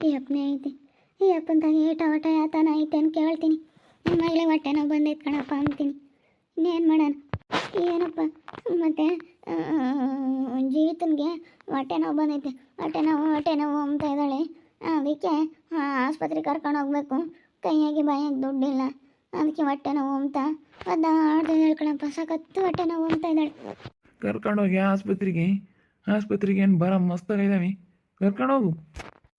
ಈ ಅಪ್ಪನೇ ಐತೆ, ಈ ಅಪ್ಪಂತಾಗ ಏಟ ಒಟ ಯಾತನ ಐತೆ ಅಂತ ಕೇಳ್ತೀನಿ. ನನ್ನ ಮಗಳಿಗೆ ಹೊಟ್ಟೆ ನೋವು ಬಂದೈತೆ ಕಣಪ್ಪ ಅಂತೀನಿ. ಇನ್ನೇನು ಮಾಡೋಣ ಏನಪ್ಪ. ಮತ್ತು ಜೀವಿತನಿಗೆ ಹೊಟ್ಟೆ ನೋವು ಬಂದೈತೆ, ಹೊಟ್ಟೆ ನೋವು ಅಂತ ಇದ್ದಾಳೆ. ಅದಕ್ಕೆ ಆಸ್ಪತ್ರೆಗೆ ಕರ್ಕೊಂಡು ಹೋಗ್ಬೇಕು, ಕೈಯಾಗಿ ಬಾಯಾಗಿ ದುಡ್ಡಿಲ್ಲ, ಅದಕ್ಕೆ ಹೊಟ್ಟೆ ನೋವು ಅಂತ ಒದ್ದಾಡ್ತಿದ್ದಾಳೆ ಕಣಪ್ಪ. ಸಖತ್ತು ಹೊಟ್ಟೆ ನೋವು ಅಂತ ಇದ್ದಾಳೆ. ಕರ್ಕೊಂಡೋಗಿ ಆಸ್ಪತ್ರೆಗೆ ಏನು ಬರ ಮಸ್ತಾಗಿದ್ದಾವೆ, ಕರ್ಕೊಂಡೋಗು.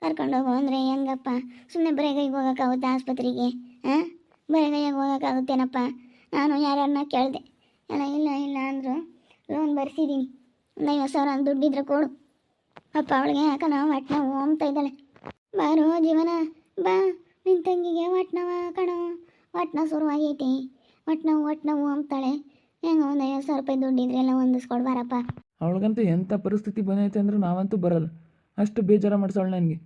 ಕರ್ಕೊಂಡೋಗು ಅಂದರೆ ಹೆಂಗಪ್ಪ? ಸುಮ್ಮನೆ ಬರೇಗೈಗೆ ಹೋಗೋಕ್ಕಾಗುತ್ತೆ ಆಸ್ಪತ್ರೆಗೆ? ಹಾಂ, ಬರೇಗೈಯಾಗಿ ಹೋಗೋಕ್ಕಾಗುತ್ತೇನಪ್ಪ? ನಾನು ಯಾರನ್ನ ಕೇಳಿದೆ, ಇಲ್ಲ ಅಂದರು. ಲೋನ್ ಬರ್ಸಿದ್ದೀನಿ, ಒಂದು 50,000 ದುಡ್ಡಿದ್ರೆ ಕೊಡು. ಅಪ್ಪ ಅವಳಿಗೆ ಯಾಕನ ಹೊಟ್ಟೆ ನೋವು ಅಂತ ಇದ್ದಾಳೆ. ಬಾರೋ ಜೀವನ ಬಾ, ನಿನ್ನ ತಂಗಿಗೆ ಹೊಟ್ಟೆ ನೋವು ಕಣೋ, ಹೊಟ್ಟೆ ನೋವು ಶುರುವಾಗೈತಿ, ಹೊಟ್ಟೆ ನೋವು ಅಂತಾಳೆ. ಹೆಂಗೆ ಒಂದು 50,000 ರೂಪಾಯಿ ದುಡ್ಡಿದ್ರೆ ಎಲ್ಲ ಹೊಂದಿಸ್ಕೊಡು ಬಾರಪ್ಪ. ಅವಳಿಗಂತೂ ಎಂಥ ಪರಿಸ್ಥಿತಿ ಬಂದೈತೆ ಅಂದ್ರೆ ನಾವಂತೂ ಬರಲ್ಲ, ಅಷ್ಟು ಬೇಜಾರ ಮಾಡಿಸೋಳು ನನಗೆ.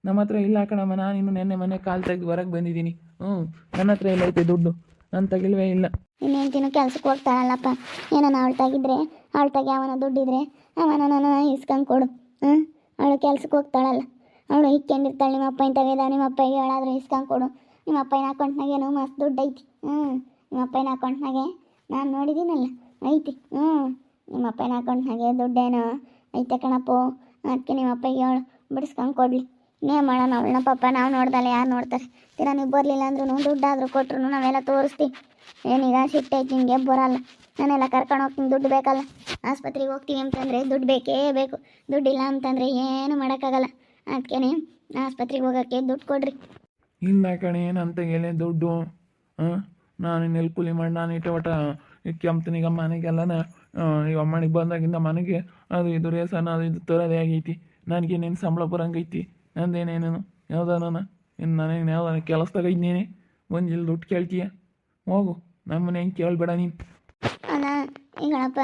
ನಮ್ಮ ಹತ್ರ ಇಲ್ಲ ಕಣಮ್ಮ, ನಾನು ಇನ್ನು ನೆನ್ನೆ ಮನೆ ಕಾಲು ತೆಗೆದು ಹೊರಗೆ ಬಂದಿದ್ದೀನಿ. ನನ್ನ ಹತ್ರ ಎಲ್ಲ ಐತೆ ದುಡ್ಡು, ನನ್ನ ತಗಿಲ್ವೇ ಇಲ್ಲ. ಇನ್ನೇಂತಿನೂ ಕೆಲ್ಸಕ್ಕೆ ಹೋಗ್ತಾಳಲ್ಲಪ್ಪ, ಏನೋ ಅವಳು ಅವನ ದುಡ್ಡಿದ್ರೆ ಅವನ ಇಸ್ಕೊಂಡು ಕೊಡು. ಅವಳು ಕೆಲ್ಸಕ್ಕೆ ಹೋಗ್ತಾಳಲ್ಲ, ಅವಳು ಇಕ್ಕೊಂಡಿರ್ತಾಳೆ. ನಿಮ್ಮ ಅಪ್ಪ ಇಂಥವೇದ, ನಿಮ್ಮ ಅಪ್ಪಗೆ ಹೇಳಾದ್ರೆ ಇಸ್ಕೊಂಡು ಕೊಡು. ನಿಮ್ಮ ಅಪ್ಪನ ಅಕೌಂಟ್ನಾಗೇನು ಮಸ್ತ್ ದುಡ್ಡು ಐತಿ. ನಿಮ್ಮ ಅಪ್ಪನ ಅಕೌಂಟ್ನಾಗೆ ನಾನು ನೋಡಿದ್ದೀನಲ್ಲ, ಐತಿ. ನಿಮ್ಮ ಅಪ್ಪನ ಅಕೌಂಟ್ನಾಗೆ ದುಡ್ಡೇನೋ ಐತೆ ಕಣಪ್ಪು. ಅದಕ್ಕೆ ನಿಮ್ಮ ಅಪ್ಪಗೆ ಹೇಳು ಬಿಡಿಸ್ಕೊಂಡು ಕೊಡಲಿ. ಇನ್ನೇ ಮಾಡೋಣ ಅವಳನ್ನ ಪಾಪ, ನಾವು ನೋಡ್ದಲ್ಲ ಯಾರು ನೋಡ್ತಾರೆ? ತೀರಾ ನೀವು ಬರಲಿಲ್ಲ ಅಂದ್ರೂ ದುಡ್ಡಾದರೂ ಕೊಟ್ಟರು ನಾವೆಲ್ಲ ತೋರಿಸ್ತೀವಿ. ಏನೀಗ ಸಿಟ್ಟೈತಿ ನಿಮಗೆ ಬರಲ್ಲ, ನಾನೆಲ್ಲ ಕರ್ಕೊಂಡು ಹೋಗ್ತೀನಿ. ದುಡ್ಡು ಬೇಕಲ್ಲ, ಆಸ್ಪತ್ರೆಗೆ ಹೋಗ್ತೀವಿ ಅಂತಂದರೆ ದುಡ್ಡು ಬೇಕೇ ಬೇಕು. ದುಡ್ಡಿಲ್ಲ ಅಂತಂದರೆ ಏನು ಮಾಡೋಕ್ಕಾಗಲ್ಲ. ಅದಕ್ಕೇ ಆಸ್ಪತ್ರೆಗೆ ಹೋಗೋಕ್ಕೆ ದುಡ್ಡು ಕೊಡ್ರಿ. ಇಲ್ಲ ಕಣೆ, ನನ್ನ ತೆಗೆಯಲೇ ದುಡ್ಡು. ನಾನು ನೆಲ್ ಕೂಲಿ ಮಾಡಿ ನಾನು ಒಟ ಕೆಂಪ್ತನೀಗ ಮನೆಗೆಲ್ಲನ ಈಗ ಅಮ್ಮನಿಗೆ ಬಂದಾಗಿಂದ ಮನೆಗೆ ಅದು ಇದು ರೇಸನ ಅದು ಇದು ತರೋದೇ ಆಗೈತಿ. ನನಗೇನೇನು ಸಂಬಳ ಬರಂಗೈತಿ, ನಂದೇನೇನು ಯಾವ್ದಾನ ಇನ್ನು ನಾನೇನು ಯಾವ್ದಾನ ಕೆಲಸದಾಗ ಇದ್ದೇನೆ. ಇಲ್ಲಿ ದುಡ್ಡು ಕೇಳ್ತೀಯ? ಹೋಗು, ನಮ್ಮನೆ ಹೆಂಗೆ ಕೇಳಬೇಡ ನೀನು. ಅಲ್ಲ ಈಗಳಪ್ಪ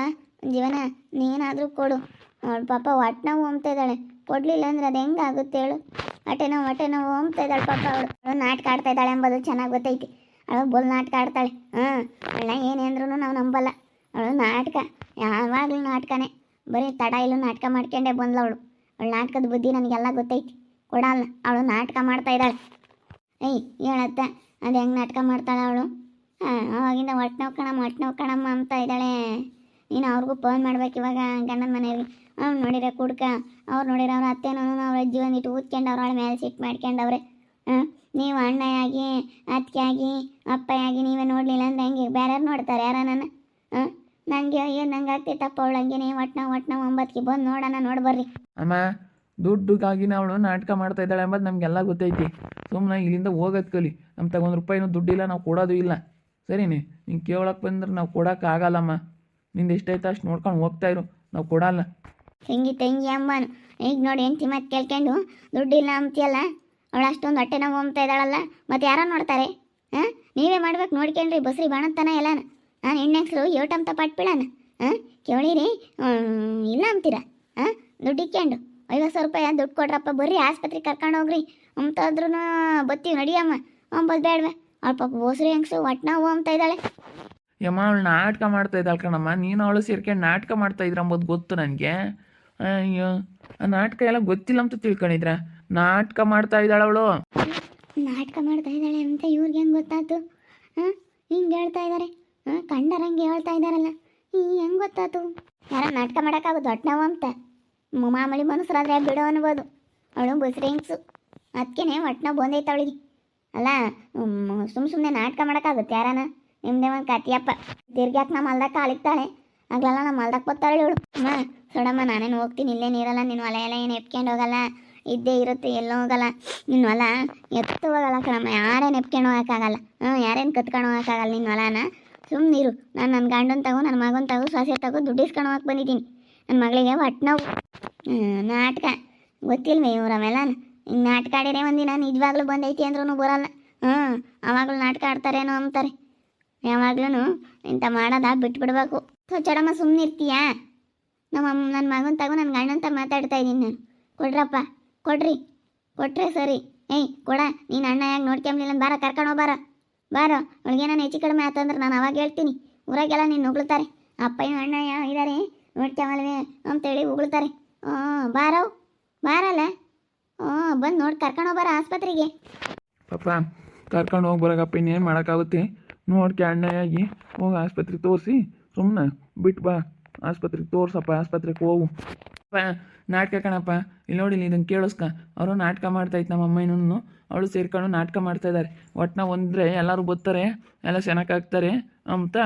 ಜೀವನ, ನೀನಾದರೂ ಕೊಡು. ಅವಳು ಪಾಪ ಹೊಟ್ಟೆ ನೋವು ಅಂತ ಇದ್ದಾಳೆ, ಕೊಡಲಿಲ್ಲ ಅಂದ್ರೆ ಅದು ಹೆಂಗಾಗುತ್ತೆ ಹೇಳು? ಹೊಟ್ಟೆ ನೋವು ಅಂತ ಇದ್ದಾಳೆ ಪಾಪ. ಅವಳು ನಾಟಕ ಆಡ್ತಾ ಇದ್ದಾಳೆ ಎಂಬುದು ಚೆನ್ನಾಗಿ ಗೊತ್ತೈತಿ. ಅವಳು ಬೊಲ್ ನಾಟಕ ಆಡ್ತಾಳೆ. ಅವಳನ್ನ ಏನೇ ಅಂದ್ರೂ ನಾವು ನಂಬಲ್ಲ. ಅವಳು ನಾಟಕ, ಯಾವಾಗಲೂ ನಾಟಕನೇ, ಬರೀ ತಡ ಇಲ್ಲೂ ನಾಟಕ ಮಾಡ್ಕೊಂಡೇ ಬಂದ್ಲ ಅವಳು ನಾಟಕದ ಬುದ್ಧಿ ನನಗೆಲ್ಲ ಗೊತ್ತೈತಿ. ಕೊಡಲ್ಲ, ಅವಳು ನಾಟಕ ಮಾಡ್ತಾ ಇದ್ದಾಳೆ. ಹೇಳತ್ತ ಅದು ಹೆಂಗೆ ನಾಟಕ ಮಾಡ್ತಾಳೆ ಅವಳು? ಅವಾಗಿಂದ ಹೊಟ್ಟೆ ನೋವು ಕಣಮ್ಮ ಅಂತ ಇದ್ದಾಳೆ. ನೀನು ಅವ್ರಿಗೂ ಫೋನ್ ಮಾಡ್ಬೇಕು ಇವಾಗ, ಗಂಡನ ಮನೆಯವ್ರಿಗೆ. ಅವ್ನು ನೋಡಿದ್ರೆ ಕುಡ್ಕ, ಅವ್ರು ನೋಡಿದ್ರೆ ಅವ್ರ ಅತ್ತೆನೂ ಅವ್ರ ಅಜ್ಜಿ ಒಂದಿಟ್ಟು ಊದ್ಕೊಂಡು ಅವಳ ಮೇಲೆ ಸಿಟ್ಟು ಮಾಡ್ಕೊಂಡವ್ರೆ. ನೀವು ಅಣ್ಣಯಾಗಿ ಅತ್ತಿಗೆಯಾಗಿ ಅಪ್ಪಯಾಗಿ ನೀವೇ ನೋಡಲಿಲ್ಲ ಅಂದ್ರೆ ಹೆಂಗೆ ಬೇರೆಯವ್ರು ನೋಡ್ತಾರೆ? ಯಾರ ನನಗೆ ಏನು ನಂಗೆ ಆಗ್ತೈತಪ್ಪ ಅವಳು ಹಂಗೆ ಹೊಟ್ಟೆ ನೋವು 9ಕ್ಕೆ ಬಂದು ನೋಡೋಣ, ಬರ್ರಿ. ಅಮ್ಮ, ದುಡ್ಡುಗಾಗಿ ಅವಳು ನಾಟಕ ಮಾಡ್ತಾ ಇದ್ದಾಳೆ ಎಂಬುದು ನಮಗೆಲ್ಲ ಗೊತ್ತೈತಿ. ಸುಮ್ಮನೆ ಇಲ್ಲಿಂದ ಹೋಗೋದು ಕಲಿ. ನಮ್ಮ ತಗೊಂಡು ರೂಪಾಯಿನೂ ದುಡ್ಡಿಲ್ಲ, ನಾವು ಕೊಡೋದು ಇಲ್ಲ. ಸರಿನೇ? ನೀನು ಕೇಳೋಕೆ ಬಂದ್ರೆ ನಾವು ಕೊಡೋಕ್ಕಾಗಲ್ಲಮ್ಮ. ನಿಂದು ಎಷ್ಟೈತೆ ಅಷ್ಟು ನೋಡ್ಕೊಂಡು ಹೋಗ್ತಾಯಿರು, ನಾವು ಕೊಡಲ್ಲ. ತಂಗಿ ಅಮ್ಮನು ಈಗ ನೋಡಿ ಹೆಂಡ್ತಿ ಮತ್ತೆ ಕೇಳ್ಕೊಂಡು ದುಡ್ಡಿಲ್ಲ ಅಂತೀಯಲ್ಲ. ಅವಳು ಅಷ್ಟೊಂದು ಹೊಟ್ಟೆ ನೋವು ಅಂಬ್ತಾ ಇದ್ದಾಳಲ್ಲ, ಮತ್ತು ಯಾರೋ ನೋಡ್ತಾರೆ? ನೀವೇ ಮಾಡ್ಬೇಕು ನೋಡ್ಕೊಂಡ್ರಿ, ಬಸ್ರಿ ಬಾಣಂತಾನ ಎಲ್ಲ. ನಾನು ಹೆಣ್ಣೆಕ್ಸರು ಯೋಟಂತ ಪಟ್ಬಿಡಣ. ಕೇಳಿರಿ ಇಲ್ಲ ಅಂತೀರಾ? ದುಡ್ಡು ಇಕ್ಕೊಂಡು 50,000 ರೂಪಾಯಿ ದುಡ್ಡು ಕೊಡ್ರಪ್ಪ, ಬರ್ರಿ ಆಸ್ಪತ್ರೆಗೆ ಕರ್ಕೊಂಡು ಹೋಗ್ರಿ ಅಂತಂದ್ರೂ ಬತ್ತೀವಿ ನಡಿಯಮ್ಮ. ಅಂಬೋದು ಬೇಡವೆ? ಅವಳ ಪಾಪ ಬೋಸ್ರಿ ಹೆಂಗ್ಸು ಹೊಟ್ಟೆ ನೋವು ಅಂತ ಇದ್ದಾಳೆ. ಯಮ್ಮ, ಅವಳು ನಾಟಕ ಮಾಡ್ತಾ ಇದ್ದಾಳೆ ಕಣಮ್ಮ. ನೀನು ಅವಳು ಸೇರ್ಕೊಂಡು ನಾಟಕ ಮಾಡ್ತಾ ಇದ್ರ ಅಂಬೋದು ಗೊತ್ತು ನನಗೆ. ಅಯ್ಯೋ, ಆ ನಾಟಕ ಎಲ್ಲ ಗೊತ್ತಿಲ್ಲ ಅಂತ ತಿಳ್ಕೊಂಡಿದ್ರ? ನಾಟಕ ಮಾಡ್ತಾ ಇದ್ದಾಳೆ ಅವಳು. ನಾಟಕ ಮಾಡ್ತಾ ಇದ್ದಾಳೆ ಅಂತ ಇವ್ರಿಗೆ ಹೆಂಗೆ ಗೊತ್ತಾಯ್ತು? ಹಿಂಗೆ ಹೇಳ್ತಾ ಇದ್ದಾರೆ, ಕಂಡರಂಗೆ ಹೇಳ್ತಾ ಇದ್ದಾರಲ್ಲ, ಹೆಂಗೆ ಗೊತ್ತಾಯ್ತು? ಯಾರೋ ನಾಟಕ ಮಾಡೋಕ್ಕಾಗೋದು ಹೊಟ್ಟೆ ನೋವು ಅಂತ? ಮಾಮೂಲಿ ಮನುಷ್ಯರಾದ್ರೆ ಬಿಡೋ ಅನ್ಬೋದು. ಅವಳು ಬಸ್ರಿ ಹೆಂಗ್ಸು, ಅದಕ್ಕೇ ಹೊಟ್ಟೆ ನೋವು ಬಂದೈತೆ ಅವಳಿಗೆ. ಅಲ್ಲ ಸುಮ್ಮನೆ ನಾಟಕ ಮಾಡೋಕ್ಕಾಗುತ್ತೆ ಯಾರಾನ? ನಿಮ್ಮದೇ ಒಂದು ಕತಿಯಪ್ಪ. ತಿರ್ಗ್ಯಾಕೆ ನಮ್ಮ ಹೊಲ್ದಾಗ ಕಾಲಿಕ್ತಾಳೆ, ಆಗ್ಲಲ್ಲ ನಮ್ಮ ಹೊಲ್ದಾಗ ಬರ್ತಾಳೆ ಇವಳು. ಸೊಡಮ್ಮ, ನಾನೇನು ಹೋಗ್ತೀನಿ, ಇಲ್ಲೇ ನೀರಲ್ಲ. ನಿನ್ನ ಹೊಲ ಎಲ್ಲ ಏನು ಎಪ್ಕೊಂಡು ಹೋಗಲ್ಲ, ಇದ್ದೇ ಇರುತ್ತೆ, ಎಲ್ಲೋ ಹೋಗಲ್ಲ. ನಿನ್ನ ಹೊಲ ಎತ್ತು ಹೋಗಲ್ಲ ಕಣಮ್ಮ, ಯಾರೇನು ಎಪ್ಕೊಂಡು ಹೋಗೋಕ್ಕಾಗಲ್ಲ. ಯಾರೇನು ಕತ್ಕೊಂಡು ಹೋಗೋಕ್ಕಾಗಲ್ಲ ನಿನ್ನ ಹೊಲನ. ಸುಮ್ಮನಿರು. ನಾನು ನನ್ನ ಗಂಡನ ತಗೋ, ನನ್ನ ಮಗನ ತಗೋ, ಸೊಸೆ ತಗೋ, ದುಡ್ಡು ಇಸ್ಕೊಂಡು ಹೋಗಕ್ಕೆ ಬಂದಿದ್ದೀನಿ. ನನ್ನ ಮಗಳಿಗೆ ಹೊಟ್ಟೆ ನೋವು. ನಾಟಕ ಗೊತ್ತಿಲ್ವೇ ಇವ್ರು ಅವೆಲ್ಲ? ಹಿಂಗೆ ನಾಟಕ ಆಡಿದ್ರೆ ಒಂದಿನ ನಿಜವಾಗ್ಲೂ ಬಂದೈತಿ ಅಂದ್ರೂ ಬರಲ್ಲ. ಅವಾಗಲೂ ನಾಟಕ ಆಡ್ತಾರೇನೋ ಅಂತಾರೆ. ಯಾವಾಗ್ಲೂ ಇಂಥ ಮಾಡೋದ ಬಿಟ್ಬಿಡ್ಬೇಕು. ಚಡಮ್ಮ ಸುಮ್ಮನೆ ಇರ್ತೀಯಾ? ನನ್ನ ಮಗನ ತಗೋ, ನನ್ನ ಗಂಡಂತ ಮಾತಾಡ್ತಾ ಇದ್ದೀನಿ ನಾನು. ಕೊಡ್ರಪ್ಪ, ಕೊಟ್ರೆ ಸರಿ. ಕೊಡ. ನೀನು ಅಣ್ಣ ಯಾಕೆ ನೋಡ್ಕೊಂಬ್ಲಿಲ್ಲ? ಬಾರ, ಕರ್ಕೊಂಡು ಬಾರೋ. ಅವಳಿಗೇನಾನು ಹೆಚ್ಚು ಕಡಿಮೆ ಆತಂದ್ರೆ ನಾನು ಅವಾಗ ಹೇಳ್ತೀನಿ. ಊರಾಗೆಲ್ಲ ನೀನು ಉಗುಳ್ತಾರೆ, ಅಪ್ಪಯ್ಯ ಅಣ್ಣ ಇದ್ದಾರೆ ನೋಡ್ಕೊಂಬಲ್ವೇ ಅಂತೇಳಿ ಉಗುಳ್ತಾರೆ. ಬಾರಲ್ಲ. ಬಂದು ನೋಡಿ ಕರ್ಕೊಂಡೋಗ್ಬಾರ ಆಸ್ಪತ್ರೆಗೆ. ಪಾಪ ಕರ್ಕೊಂಡು ಹೋಗಿ ಬರೋಕಪ್ಪ ಇನ್ನೇನು ಮಾಡೋಕ್ಕಾಗುತ್ತೆ. ನೋಡ್ಕೆ ಅಣ್ಣಯಾಗಿ ಹೋಗಿ ಆಸ್ಪತ್ರೆಗೆ ತೋರಿಸಿ ಸುಮ್ಮನೆ ಬಿಟ್ಟು ಬಾ. ಆಸ್ಪತ್ರೆಗೆ ತೋರ್ಸಪ್ಪ, ಆಸ್ಪತ್ರೆಗೆ ಹೋಗು. ಅಪ್ಪ ನಾಟಕ ಕಣಪ್ಪ, ಇಲ್ಲಿ ನೋಡಿ ಇದನ್ನು ಕೇಳಿಸ್ಕ. ಅವರು ನಾಟಕ ಮಾಡ್ತಾಯಿತ್ತು ನಮ್ಮ ಅಮ್ಮನೂ ಅವಳು ಸೇರ್ಕೊಂಡು ನಾಟಕ ಮಾಡ್ತಾಯಿದ್ದಾರೆ. ಒಟ್ಟಿನ ಒಂದರೆ ಎಲ್ಲರೂ ಬರ್ತಾರೆ, ಎಲ್ಲ ಚೆನ್ನಾಗಾಗ್ತಾರೆ ಅಂತ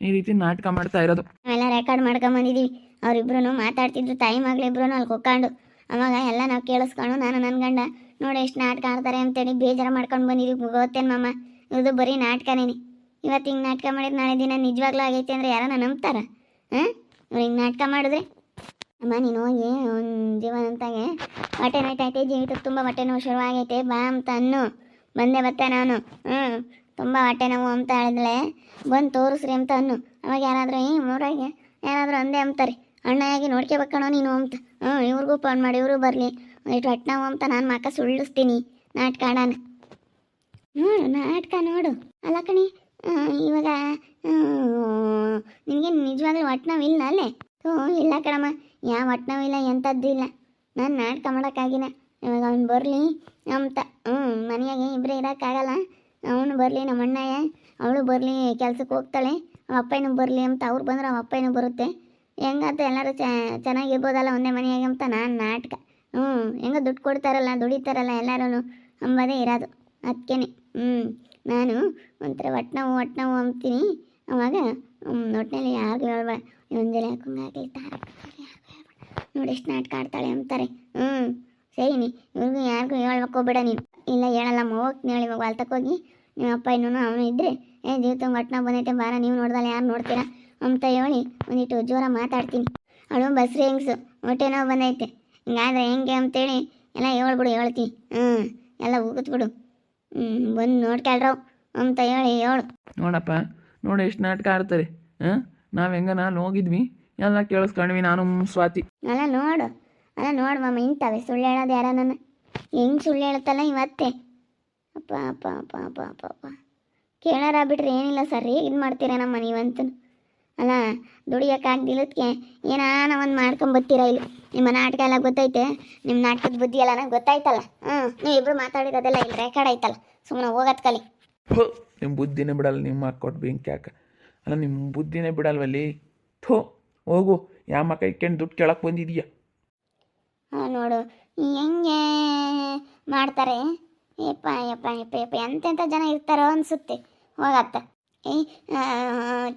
ಈ ರೀತಿ ನಾಟಕ ಮಾಡ್ತಾ ಇರೋದು. ನಾವೆಲ್ಲ ರೆಕಾರ್ಡ್ ಮಾಡ್ಕೊಂಬಂದಿದ್ದೀವಿ. ಅವರಿಬ್ರು ಮಾತಾಡ್ತಿದ್ರು, ತಾಯಿ ಮಗಳಿಬ್ರು ಅಲ್ಲಿ ಕುಕ್ಕೊಂಡು. ಅವಾಗ ಎಲ್ಲ ನಾವು ಕೇಳಿಸ್ಕೊಂಡು ನಾನು ನನ್ನ ಗಂಡ ನೋಡಿ ಎಷ್ಟು ನಾಟಕ ಆಡ್ತಾರೆ ಅಂತೇಳಿ ಬೇಜಾರು ಮಾಡ್ಕೊಂಡು ಬಂದಿದ್ದೀವಿ. ಗೊತ್ತೇನು ಮಾಮ, ಇದು ಬರೀ ನಾಟಕನೇನೆ. ಇವತ್ತು ಹಿಂಗೆ ನಾಟಕ ಮಾಡಿದ್ರೆ ನಾಳೆ ದಿನ ನಿಜವಾಗ್ಲೂ ಆಗೈತೆ ಅಂದರೆ ಯಾರನ್ನ ನಂಬ್ತಾರ? ಹಾಂ, ಇವ್ರು ಹಿಂಗೆ ನಾಟಕ ಮಾಡಿದ್ರೆ ಅಮ್ಮ ನೀನು ಹೋಗಿ ಒಂದು ಜೀವನಂತಾಗೆ ಹೊಟ್ಟೆ ನೋಯ್ತೈತೆ, ಜೀವಿತಕ್ಕೆ ತುಂಬ ಹೊಟ್ಟೆ ನೋವು ಶುರುವಾಗೈತೆ ಬಾ ಅಂತ ಅನ್ನು. ಬಂದೆ ಬತ್ತೆ ನಾನು. ತುಂಬ ಹೊಟ್ಟೆ ನೋವು ಅಂತ ಹೇಳಿದ್ಲೆ ಬಂದು ತೋರಿಸ್ರಿ ಅಂತ ಅನ್ನು. ಅವಾಗ ಯಾರಾದರೂ ಊರಾಗೆ ಯಾರಾದರೂ ಅಂದೇ ಅಂತಾರೆ, ಅಣ್ಣಯಾಗಿ ನೋಡ್ಕೋಬೇಕಣೋ ನೀನು ಅಂತ. ಇವ್ರಿಗೂ ಫೋನ್ ಮಾಡಿ ಇವರು ಬರಲಿ ಒಂದಿಟ್ಟು ಹೊಟ್ಟೆ ನೋವು ಅಂತ ನಾನು ಮಕ್ಕ ಸುಳ್ಳಿಸ್ತೀನಿ ನಾಟಕ ಆಡೋಣ. ನೋಡು ನಾಟಕ ನೋಡು. ಅಲ್ಲ ಕಣಿ, ಇವಾಗ ನಿನಗೆ ನಿಜವಾಗ್ಲೂ ಹೊಟ್ಟೆ ನೋವು ಇಲ್ಲ ಅಲ್ಲೇ? ಇಲ್ಲ ಕಣಮ್ಮ, ಯಾವ ಹೊಟ್ಟೆ ನೋವು ಇಲ್ಲ, ಎಂಥದ್ದು ಇಲ್ಲ. ನಾನು ನಾಟಕ ಮಾಡೋಕ್ಕಾಗಿನ. ಇವಾಗ ಅವ್ನು ಬರಲಿ ಅಂತ. ಮನೆಯಾಗೆ ಇಬ್ಬರೇ ಇರೋಕ್ಕಾಗಲ್ಲ. ಅವನು ಬರಲಿ, ನಮ್ಮ ಅಣ್ಣಯ್ಯ ಅವಳು ಬರಲಿ, ಕೆಲ್ಸಕ್ಕೆ ಹೋಗ್ತಾಳೆ. ಅವ ಅಪ್ಪನೂ ಬರಲಿ ಅಂತ. ಅವ್ರು ಬಂದ್ರೆ ಅವ ಅಪ್ಪನೂ ಬರುತ್ತೆ. ಹೆಂಗಂತ ಎಲ್ಲರೂ ಚೆನ್ನಾಗಿರ್ಬೋದಲ್ಲ ಒಂದೇ ಮನೆಯಾಗೆ ಅಂತ ನಾನು ನಾಟಕ. ಹೆಂಗೋ ದುಡ್ಡು ಕೊಡ್ತಾರಲ್ಲ, ದುಡಿತಾರಲ್ಲ ಎಲ್ಲರೂ ಅಂಬೋದೇ ಇರೋದು. ಅದಕ್ಕೇ ನಾನು ಒಂಥರ ಹೊಟ್ಟೆ ನೋವು ಅಂತೀನಿ. ಅವಾಗ ಒಟ್ಟಿನಲ್ಲಿ ಯಾರಿಗೂ ಹೇಳ್ಬೇಡ, ಒಂದೆಲೆ ಹಾಕಂಗಾಗಲಿ ನೋಡಿ ಎಷ್ಟು ನಾಟಕ ಆಡ್ತಾಳೆ ಅಂತಾರೆ. ಸರಿ ಇವ್ರಿಗೂ ಯಾರಿಗೂ ಹೇಳ್ಬೇಕು ಹೋಗ್ಬೇಡ ನೀನು. ಇಲ್ಲ ಹೇಳಲ್ಲ, ಹೋಗ್ತೀನಿ ಹೇಳಿ. ಇವಾಗ ಹೊಲ್ತಕ್ಕೋಗಿ ನಿಮ್ಮ ಅಪ್ಪ ಇನ್ನೂ ಅವನು ಇದ್ದರೆ ಜೀವಿತ ಹೊಟ್ಟೆ ಬಂದೈತೆ ಬಾರ, ನೀವು ನೋಡ್ದಲ್ಲ ಯಾರು ನೋಡ್ತೀರಾ ಅಂತ ಹೇಳಿ ಒಂದಿಟ್ಟು ಜೋರ ಮಾತಾಡ್ತೀನಿ. ಅವಳು ಬಸ್ರಿ ಹೆಂಗ್ಸು, ಹೊಟ್ಟೆ ನೋವು ಬಂದೈತೆ ಹಿಂಗಾದ್ರೆ ಹೆಂಗೆ ಅಂತೇಳಿ ಎಲ್ಲ ಹೇಳ್ತೀನಿ. ಎಲ್ಲ ಉಗಿದ್ಬಿಡು, ಬಂದು ನೋಡ್ಕೊಳ್ರವು ಅಂತ ಹೇಳು. ನೋಡಪ್ಪ ನೋಡಿ ಎಷ್ಟು ನಾಟಕ ಆಡ್ತಾರೆ. ನಾವು ಹೆಂಗ ನಾನು ಹೋಗಿದ್ವಿ, ಎಲ್ಲ ಕೇಳಿಸ್ಕೊಂಡ್ವಿ ನಾನು ಸ್ವಾತಿ. ಅಲ್ಲ ನೋಡು ಮಾಮ, ಇಂಥವೆ ಸುಳ್ಳು ಹೇಳೋದು ಯಾರ ನನ್ನ ಹೆಂಗೆ ಸುಳ್ಳು ಹೇಳುತ್ತಲ್ಲ ಇವತ್ತೆ. ಅಪ್ಪ ಅಪ್ಪ ಅಪ್ಪ ಅಪ್ಪ ಅಪ್ಪ ಅಪ್ಪ ಕೇಳಾರ ಬಿಟ್ರೆ ಏನಿಲ್ಲ ಸರ್, ಇದು ಮಾಡ್ತೀರೇನಮ್ಮ ನೀವಂತೂ. ಅಲ್ಲ ದುಡಿಯೋಕ್ಕಾಗ್ದಿಲ್ಲದಕ್ಕೆ ಏನಾನ ಒಂದು ಮಾಡ್ಕೊಂಬತ್ತೀರ. ಇಲ್ಲಿ ನಿಮ್ಮ ನಾಟಕ ಎಲ್ಲ ಗೊತ್ತೈತೆ, ನಿಮ್ಮ ನಾಟಕದ ಬುದ್ಧಿ ಎಲ್ಲ ನನಗೆ ಗೊತ್ತಾಯ್ತಲ್ಲ. ನೀವು ಇಬ್ಬರು ಮಾತಾಡಿರೋದೆಲ್ಲ ಇಲ್ಲಿ ರೆಕಾರ್ಡ್ ಆಯ್ತಲ್ಲ, ಸುಮ್ಮನೆ ಹೋಗೋದು ಕಲಿ. ನಿಮ್ಮ ಬುದ್ಧಿನೇ ಬಿಡಲ್ಲ, ನಿಮ್ಮ ಹಾಕ್ಕೊಟ್ಟು ಬೆಂಕಿ ಯಾಕೆ? ಅಲ್ಲ ನಿಮ್ಮ ಬುದ್ಧಿನೇ ಬಿಡಲ್ವಲ್ಲಿ. ಹೋಗು, ಯಾವ ಕೈ ಇಟ್ಕೊಂಡು ದುಡ್ಡು ಕೇಳಕ್ಕೆ ಬಂದಿದೀಯ? ನೋಡು ಹೆಂಗೆ ಮಾಡ್ತಾರೆ. ಯಪ್ಪ ಯಪ್ಪ ಯಪ್ಪ ಯಪ್ಪ ಎಂತೆಂಥ ಜನ ಇರ್ತಾರೋ ಅನಿಸುತ್ತೆ. ಹೋಗತ್ತ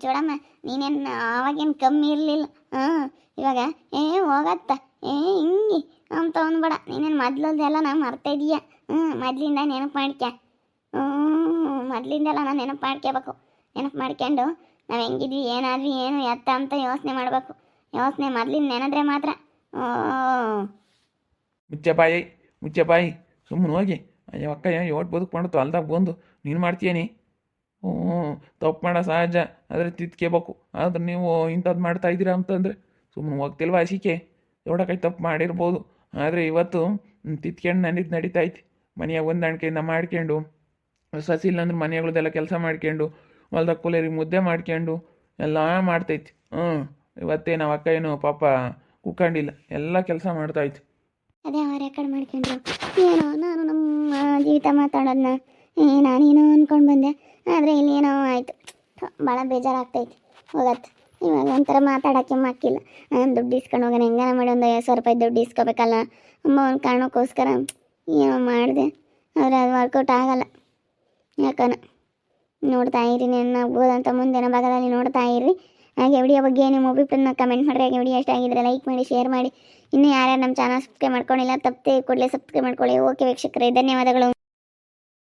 ಚೂಡಮ್ಮ, ನೀನೇನು ಆವಾಗೇನು ಕಮ್ಮಿ ಇರಲಿಲ್ಲ. ಇವಾಗ ಹೋಗತ್ತ ಹಿಂಗೆ ಅಂತ ಅಂದ್ಬೇಡ. ನೀನೇನು ಮೊದ್ಲದೆಲ್ಲ ನಾನು ಮರ್ತಾ ಇದೀಯ. ಮೊದಲಿಂದ ನೆನಪು ಮಾಡ್ಕ್ಯ. ಮೊದಲಿಂದೆಲ್ಲ ನಾನು ನೆನಪು ಮಾಡ್ಕೋಬೇಕು. ನೆನಪು ಮಾಡ್ಕೊಂಡು ನಾವು ಹೆಂಗಿದ್ವಿ, ಏನಾದ್ವಿ, ಏನು ಎತ್ತ ಅಂತ ಯೋಚನೆ ಮಾಡಬೇಕು. ಯೋಚನೆ ಮೊದಲಿಂದ ನೆನೆದ್ರೆ ಮಾತ್ರ. ಮುಚ್ಚೆ ಬಾಯಿ ಸುಮ್ಮನೆ ಹೋಗಿ. ಅಯ್ಯೋ ಅಕ್ಕ ಯೋಟ್ ಬದುಕು ಮಾಡುತ್ತೋ ಅಲ್ದಾಗ ಬಂದು ನೀನು ಮಾಡ್ತೀಯನಿ. ತಪ್ಪು ಮಾಡೋ ಸಹಜ, ಆದರೆ ತಿದ್ಕೋಬೇಕು. ಆದ್ರೆ ನೀವು ಇಂಥದ್ದು ಮಾಡ್ತಾ ಇದ್ದೀರಾ ಅಂತಂದರೆ ಸುಮ್ಮನೆ ಹೋಗ್ತಿಲ್ವ ಹಸಿಕೆ? ಎವಡಕೈ ತಪ್ಪು ಮಾಡಿರ್ಬೋದು, ಆದರೆ ಇವತ್ತು ತಿದ್ಕೊಂಡು ನಡೀತಾಯ್ತು. ಮನೆಯಾಗ ಹೊಂದಾಣಿಕೆಯಿಂದ ಮಾಡ್ಕೊಂಡು, ಸಸಿಲ್ಲ ಅಂದ್ರೆ ಮನೆಗಳದೆಲ್ಲ ಕೆಲಸ ಮಾಡ್ಕೊಂಡು, ಹೊಲ್ದಾಗ ಕೂಲೇರಿಗೆ ಮುದ್ದೆ ಮಾಡ್ಕೊಂಡು ಎಲ್ಲ ಮಾಡ್ತೈತಿ. ಇವತ್ತೇ ನಾವು ಅಕ್ಕ ಏನು ಪಾಪ ಕುಕ್ಕಂಡಿಲ್ಲ, ಎಲ್ಲ ಕೆಲಸ ಮಾಡ್ತಾಯ್ತು. ಅದೇ ಅವ್ರು ರೆಕಾರ್ಡ್ ಮಾಡ್ಕೊಂಡ್ರು. ಏನೋ ನಾನು ನಮ್ಮ ಜೀವಿತ ಮಾತಾಡೋದನ್ನ ನಾನೇನೋ ಅಂದ್ಕೊಂಡು ಬಂದೆ, ಆದರೆ ಇಲ್ಲಿ ಏನೋ ಆಯಿತು. ಭಾಳ ಬೇಜಾರಾಗ್ತೈತಿ. ಹೋಗತ್ತೆ ಇವಾಗ ಒಂಥರ ಮಾತಾಡೋಕ್ಕೆ ಮಕ್ಕಿಲ್ಲ. ದುಡ್ಡು ಇಸ್ಕೊಂಡು ಹೋಗೋಣ, ಹೆಂಗಾನ ಮಾಡಿ ಒಂದು 50,000 ರೂಪಾಯಿ ದುಡ್ಡು ಇಸ್ಕೋಬೇಕಲ್ಲ ಅಮ್ಮ, ಒಂದು ಕಾರಣಕ್ಕೋಸ್ಕರ ಏನೋ ಮಾಡಿದೆ. ಆದರೆ ಅದು ವರ್ಕೌಟ್ ಆಗಲ್ಲ. ಯಾಕನ ನೋಡ್ತಾ ಇರಿ, ಆಗ್ಬೋದಂತ ಮುಂದಿನ ಭಾಗದಲ್ಲಿ ನೋಡ್ತಾ ಇರ್ರಿ. ಹಾಗೆ ವಿಡಿಯೋ ಬಗ್ಗೆ ನಿಮ್ಮ ಅಭಿಪ್ರಾಯನ ಕಮೆಂಟ್ ಮಾಡಿರಿ. ಹಾಗೆ ವಿಡಿಯೋ ಇಷ್ಟ ಆಗಿದ್ರೆ ಲೈಕ್ ಮಾಡಿ, ಶೇರ್ ಮಾಡಿ. ಇನ್ನೂ ಯಾರ್ಯಾರು ನಮ್ಮ ಚಾನಲ್ ಸಬ್ಸ್ಕ್ರೈಬ್ ಮಾಡ್ಕೊಂಡಿಲ್ಲ ತಪ್ಪದೆ ಕೂಡಲೇ ಸಬ್ಸ್ಕ್ರೈಬ್ ಮಾಡ್ಕೊಳ್ಳಿ. ಓಕೆ ವೀಕ್ಷಕರೇ, ಧನ್ಯವಾದಗಳು.